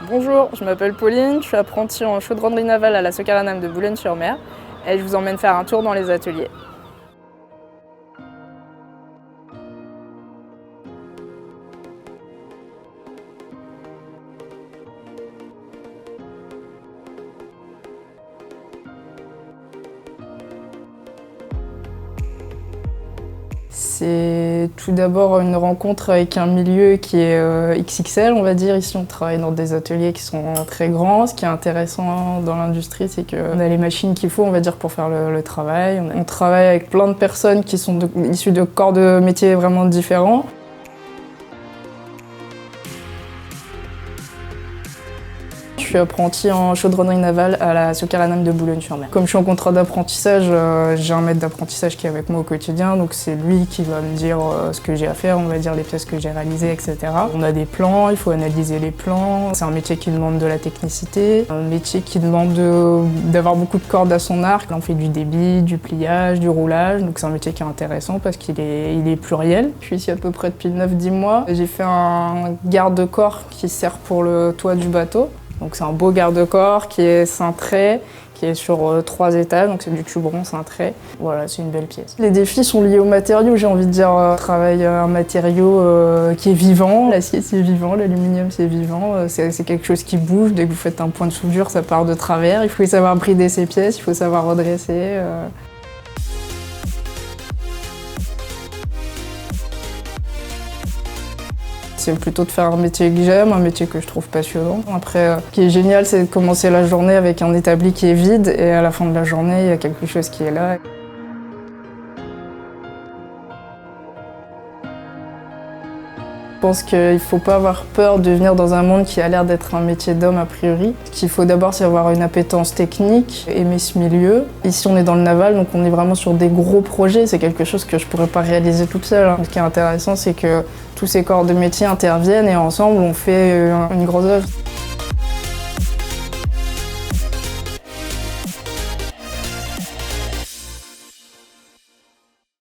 Bonjour, je m'appelle Pauline, je suis apprentie en chaudronnerie navale à la Socaranam de Boulogne-sur-Mer et je vous emmène faire un tour dans les ateliers. C'est tout d'abord une rencontre avec un milieu qui est XXL, on va dire. Ici, on travaille dans des ateliers qui sont très grands. Ce qui est intéressant dans l'industrie, c'est qu'on a les machines qu'il faut, on va dire, pour faire le travail. On travaille avec plein de personnes qui sont issues de corps de métiers vraiment différents. Je suis apprentie en chaudronnerie navale à la Socaranam de Boulogne-sur-Mer. Comme je suis en contrat d'apprentissage, j'ai un maître d'apprentissage qui est avec moi au quotidien, donc c'est lui qui va me dire ce que j'ai à faire, on va dire les pièces que j'ai réalisées, etc. On a des plans, il faut analyser les plans. C'est un métier qui demande de la technicité, un métier qui demande d'avoir beaucoup de cordes à son arc. Là, on fait du débit, du pliage, du roulage, donc c'est un métier qui est intéressant parce qu'il est pluriel. Je suis ici à peu près depuis 9-10 mois. J'ai fait un garde-corps qui sert pour le toit du bateau. Donc c'est un beau garde-corps qui est cintré, qui est sur 3 étages, donc c'est du tuberon cintré. Voilà, c'est une belle pièce. Les défis sont liés aux matériaux, j'ai envie de dire. Travailler un matériau qui est vivant, l'acier c'est vivant, l'aluminium c'est vivant, c'est quelque chose qui bouge. Dès que vous faites un point de soudure, ça part de travers. Il faut savoir brider ses pièces, il faut savoir redresser. C'est plutôt de faire un métier que j'aime, un métier que je trouve passionnant. Après, ce qui est génial, c'est de commencer la journée avec un établi qui est vide et à la fin de la journée, il y a quelque chose qui est là. Je pense qu'il ne faut pas avoir peur de venir dans un monde qui a l'air d'être un métier d'homme a priori. Ce qu'il faut d'abord, c'est avoir une appétence technique, aimer ce milieu. Ici, on est dans le naval, donc on est vraiment sur des gros projets. C'est quelque chose que je ne pourrais pas réaliser toute seule. Ce qui est intéressant, c'est que tous ces corps de métier interviennent et ensemble, on fait une grosse œuvre.